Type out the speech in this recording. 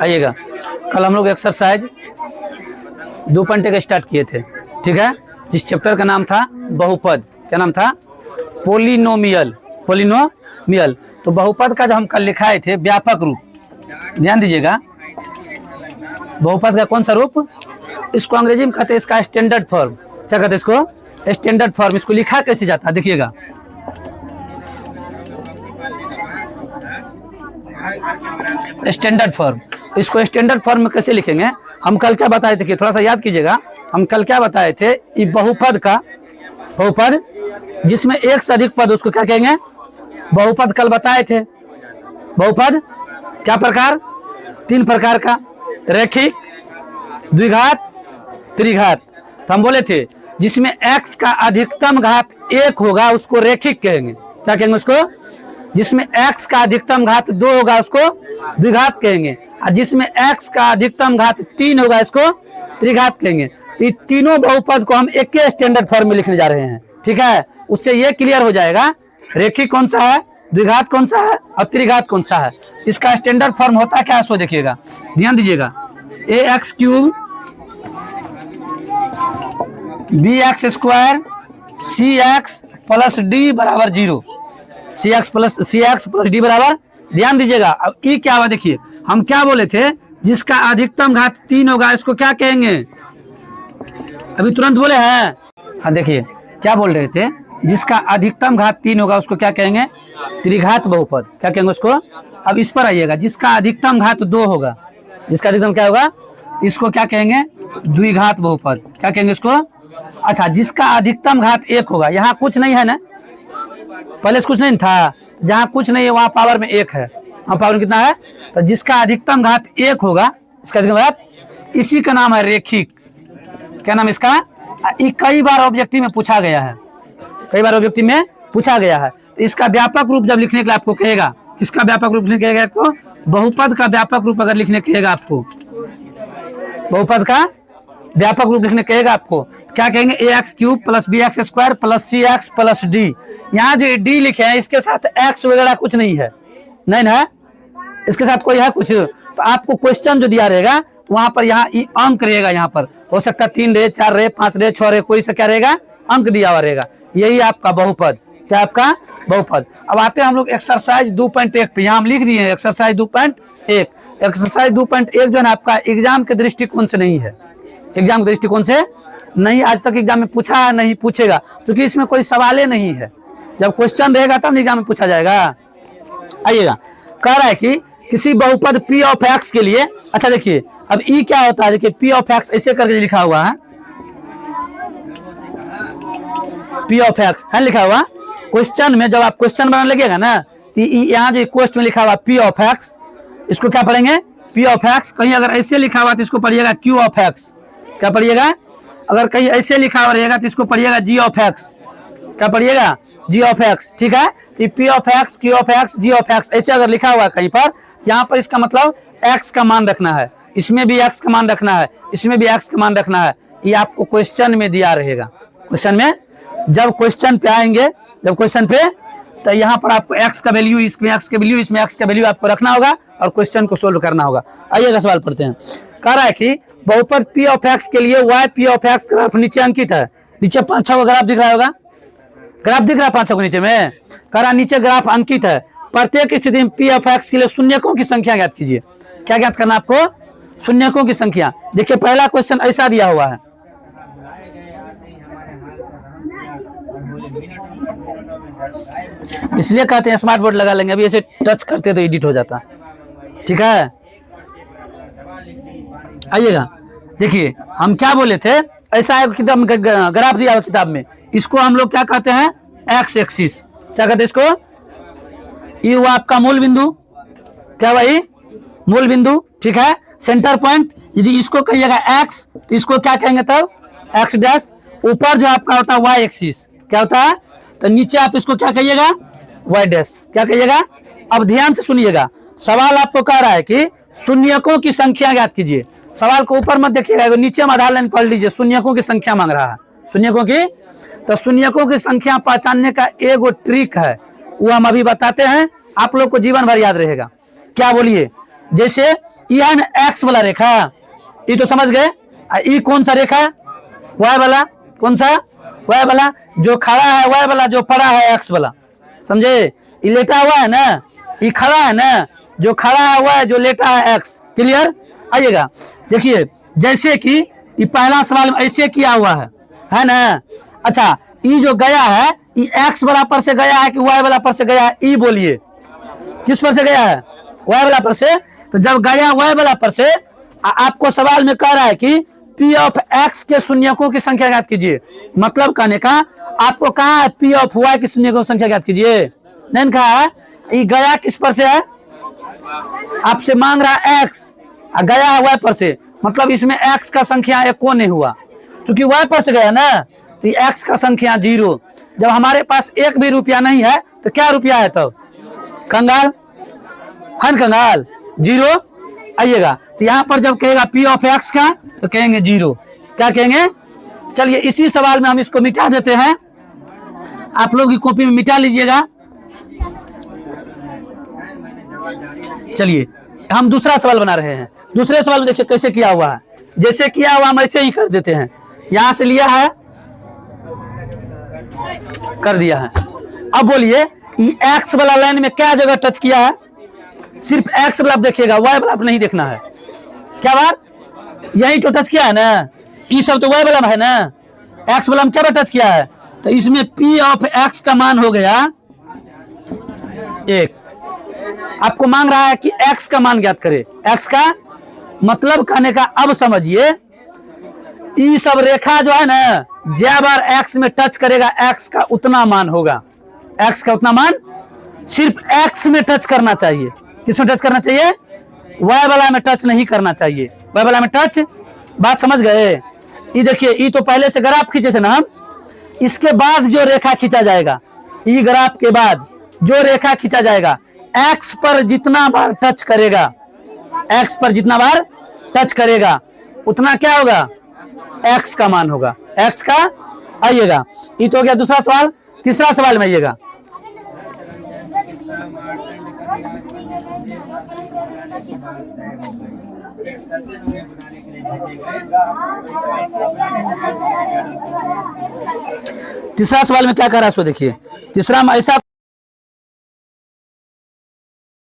आइएगा, कल हम लोग एक्सरसाइज 2.1 स्टार्ट किए थे, ठीक है, जिस चैप्टर का नाम था बहुपद। क्या नाम था? पोलिनोमियल। पोलिनोमियल। तो बहुपद का जो हम कल लिखाए थे व्यापक रूप, ध्यान दीजिएगा, बहुपद का कौन सा रूप? इसको अंग्रेजी में कहते हैं इसका स्टैंडर्ड फॉर्म। क्या कहते हैं इसको? Standard form. इसको लिखा कैसे जाता है देखिएगा, स्टैंडर्ड फॉर्म। इसको स्टैंडर्ड फॉर्म में कैसे लिखेंगे? हम कल क्या बताए थे कि थोड़ा सा याद कीजिएगा, हम कल क्या बताए थे? ये बहुपद का, बहुपद जिसमें एक से अधिक पद, उसको क्या कहेंगे? बहुपद कल बताए थे। बहुपद क्या प्रकार? 3 प्रकार का, रैखिक, द्विघात, त्रिघात। तो हम बोले थे जिसमें x का अधिकतम घात 1 होगा उसको रैखिक कहेंगे। क्या कहेंगे उसको? जिसमें x का अधिकतम घात 2 होगा उसको द्विघात कहेंगे, और जिसमें x का अधिकतम घात 3 होगा इसको त्रिघात कहेंगे। तो ये तीनों बहुपद को हम एक ही स्टैंडर्ड फॉर्म में लिखने जा रहे हैं, ठीक है। उससे ये क्लियर हो जाएगा रैखिक कौन सा है, द्विघात कौन सा है और त्रिघात कौन सा है। इसका स्टैंडर्ड फॉर्म होता है क्या, सो देखिएगा, ध्यान दीजिएगा। ax³ bx² cx plus D बराबर 0। cx प्लस डी बराबर, ध्यान दीजिएगा। अब ई क्या हुआ देखिए, हम क्या बोले थे? जिसका अधिकतम घात 3 होगा इसको क्या कहेंगे? अभी तुरंत बोले हैं। हाँ देखिए क्या बोल रहे थे, जिसका अधिकतम घात 3 होगा उसको क्या कहेंगे? त्रिघात बहुपद। क्या कहेंगे उसको? अब इस पर आइएगा, जिसका अधिकतम घात 2 होगा, जिसका अधिकतम क्या होगा, इसको क्या कहेंगे? द्विघात बहुपद। क्या कहेंगे इसको? अच्छा, जिसका अधिकतम घात 1 होगा, यहाँ कुछ नहीं है ना, पहले से कुछ नहीं था, जहाँ कुछ नहीं है वहाँ पावर में 1 है, वहाँ पावर में कितना है? तो जिसका अधिकतम घात 1 होगा, इसका अधिकतम घात, इसी का नाम है रैखिक। क्या नाम इसका? ये कई बार ऑब्जेक्टिव में पूछा गया है, कई बार ऑब्जेक्टिव में पूछा गया है। इसका व्यापक रूप जब लिखने के लिए आपको कहेगा, किसका व्यापक रूप लिखने कहेगा आपको? बहुपद का व्यापक रूप अगर लिखने कहेगा आपको, बहुपद का व्यापक रूप लिखने कहेगा आपको, क्या कहेंगे? ax³ plus bx² plus cx plus D. यहाँ जो डी लिखे हैं इसके साथ x वगैरह कुछ नहीं है, नहीं ना, इसके साथ कोई है कुछ? तो आपको क्वेश्चन जो दिया रहेगा वहां पर यहाँ अंक रहेगा, यहाँ पर हो सकता है 3 रहे, 4 रहे, 5 रहे, 6 रहे, कोई से क्या रहेगा? अंक दिया हुआ रहेगा। यही आपका बहुपद। क्या आपका? बहुपद। अब आते हैं हम लोग एक्सरसाइज 2.1 पे। यहाँ हम लिख दिए हैं एक्सरसाइज 2.1। एक्सरसाइज 2.1 जो है आपका एग्जाम के दृष्टिकोण से नहीं है, एग्जाम के दृष्टिकोण से नहीं, आज तक एग्जाम में पूछा नहीं, पूछेगा, क्योंकि इसमें कोई सवाल नहीं है। जब क्वेश्चन रहेगा तब एग्जाम में पूछा जाएगा। आइएगा, कह रहा है कि किसी बहुपद p ऑफ x के लिए, अच्छा देखिए अब ई क्या होता है, देखिए p ऑफ x ऐसे करके लिखा हुआ है, p ऑफ x है लिखा हुआ क्वेश्चन में। जब आप क्वेश्चन बनाने लगेगा ना, यहाँ जो क्वेश्चन में लिखा हुआ p ऑफ x, इसको क्या पढ़ेंगे? p of x। कहीं अगर ऐसे लिखा हुआ तो इसको पढ़िएगा q ऑफ x। क्या पढ़िएगा? अगर कहीं ऐसे लिखा हुआ रहेगा तो इसको पढ़िएगा g ऑफ x। क्या पढ़िएगा? g ऑफ x, ठीक है। ये p of x, q of x, g of x ऐसे अगर लिखा हुआ है कहीं पर, यहाँ पर इसका मतलब x का मान रखना है, इसमें भी x का मान रखना है, इसमें भी x का मान रखना है। ये आपको क्वेश्चन में दिया रहेगा। क्वेश्चन में जब क्वेश्चन पे आएंगे, जब क्वेश्चन पे, तो यहाँ पर आपको x का वैल्यू, इसमें x का वैल्यू, इसमें x का वैल्यू आपको रखना होगा और क्वेश्चन को सोल्व करना होगा। आइएगा सवाल पढ़ते हैं। कह रहा है कि बहुपद p ऑफ x के लिए y p of x graph नीचे अंकित है। नीचे 5-6 का ग्राफ दिख रहा होगा, ग्राफ दिख रहा है 5-6 के नीचे में। कह रहा नीचे ग्राफ अंकित है, प्रत्येक स्थिति में p ऑफ x के लिए शून्यकों की संख्या ज्ञात कीजिए। क्या ज्ञात करना आपको? शून्यकों की संख्या। देखिए पहला क्वेश्चन ऐसा दिया हुआ है, इसलिए कहते हैं स्मार्ट बोर्ड लगा लेंगे, अभी ऐसे टच करते तो एडिट हो जाता, ठीक है। आइएगा, देखिए हम क्या बोले थे, ऐसा है किताब में ग्राफ दिया हुआ किताब में, इसको हम लोग क्या कहते हैं? X axis. क्या कहते हैं इसको? ये हुआ आपका मूल बिंदु। क्या भाई? मूल बिंदु, ठीक है। सेंटर पॉइंट, यदि इसको कहिएगा x तो इसको क्या कहेंगे तब? x dash. ऊपर जो आपका होता है y एक्सिस, क्या होता है? तो नीचे आप इसको क्या कहिएगा? y dash. क्या कहिएगा? अब ध्यान से सुनिएगा, सवाल आपको कह रहा है कि शून्यकों की संख्या ज्ञात कीजिए। सवाल को ऊपर मत देखिएगा, नीचे में आधार लाइन पढ़ लीजिए। शून्यकों की संख्या मांग रहा है, शून्यकों की। तो शून्यकों की संख्या पहचानने का एगो ट्रिक है, वो हम अभी बताते हैं, आप लोग को जीवन भर याद रहेगा। क्या बोलिए? जैसे ये है ना एक्स वाला रेखा, ये तो समझ गए। ये कौन सा रेखा? वाई वाला। कौन सा? वाई वाला। जो खड़ा है वाई वाला, जो पड़ा है एक्स वाला, समझे? ये लेटा हुआ है ना, ये खड़ा है ना, जो खड़ा हुआ है जो लेटा है एक्स। क्लियर? आइएगा देखिए, जैसे कि ये पहला सवाल में ऐसे किया हुआ है ना। अच्छा, ये जो गया है ये एक्स वाला पर से गया है कि वाई वाला पर से गया है? ये बोलिए, किस पर से गया है? वाई वाला पर से। तो जब गया वाई वाला पर से, आपको सवाल में कह रहा है कि पी ऑफ एक्स के शून्यकों की संख्या ज्ञात कीजिए। मतलब कहने का आपको कहा है पी ऑफ वाई की शून्यकों की संख्या ज्ञात कीजिए, नहीं कहा है। ये गया किस पर से है? आपसे मांग रहा है एक्स, गया है वाई पर से, मतलब इसमें एक्स का संख्या एक को नहीं हुआ, क्योंकि वाई पर से गया ना, तो एक्स का संख्या 0। जब हमारे पास एक भी रुपया नहीं है तो क्या रुपया है तब? कंगाल है न, कंगाल 0। आइएगा, तो यहाँ पर जब कहेगा पी ऑफ एक्स का तो कहेंगे 0। क्या कहेंगे? चलिए इसी सवाल में हम इसको मिटा देते हैं, आप लोग की कॉपी में मिटा लीजिएगा। चलिए हम दूसरा सवाल बना रहे हैं। दूसरे सवाल में देखिए कैसे किया हुआ है, जैसे किया हुआ हम ऐसे ही कर देते हैं। यहां से लिया है, कर दिया है। अब बोलिए ये एक्स वाला लाइन में क्या जगह टच किया है? सिर्फ एक्स वाला देखिएगा, वाई वाला नहीं देखना है। क्या बात? यही तो टच किया है ना, ये सब तो वाई वाला है ना, एक्स वाला में क्या टच किया है? तो इसमें पी ऑफ एक्स का मान हो गया 1। आपको मांग रहा है कि एक्स का मान ज्ञात करे। एक्स का मतलब कहने का, अब समझिए, ये सब रेखा जो है ना, ज्या बार एक्स में टच करेगा एक्स का उतना मान होगा। एक्स का उतना मान सिर्फ एक्स में टच करना चाहिए। किसमें टच करना चाहिए? वाई वाला में टच नहीं करना चाहिए। वाई वाला में टच, बात समझ गए? ये देखिए, ये तो पहले से ग्राफ खींचे थे ना हम, इसके बाद जो रेखा खींचा जाएगा, ये ग्राफ के बाद जो रेखा खींचा जाएगा, एक्स पर जितना बार टच करेगा, एक्स पर जितना बार टच करेगा उतना क्या होगा? एक्स का मान होगा। एक्स का। आइएगा, ये तो हो गया दूसरा सवाल। तीसरा सवाल में आइएगा, तीसरा सवाल में क्या कर रहा है सो देखिए। तीसरा में ऐसा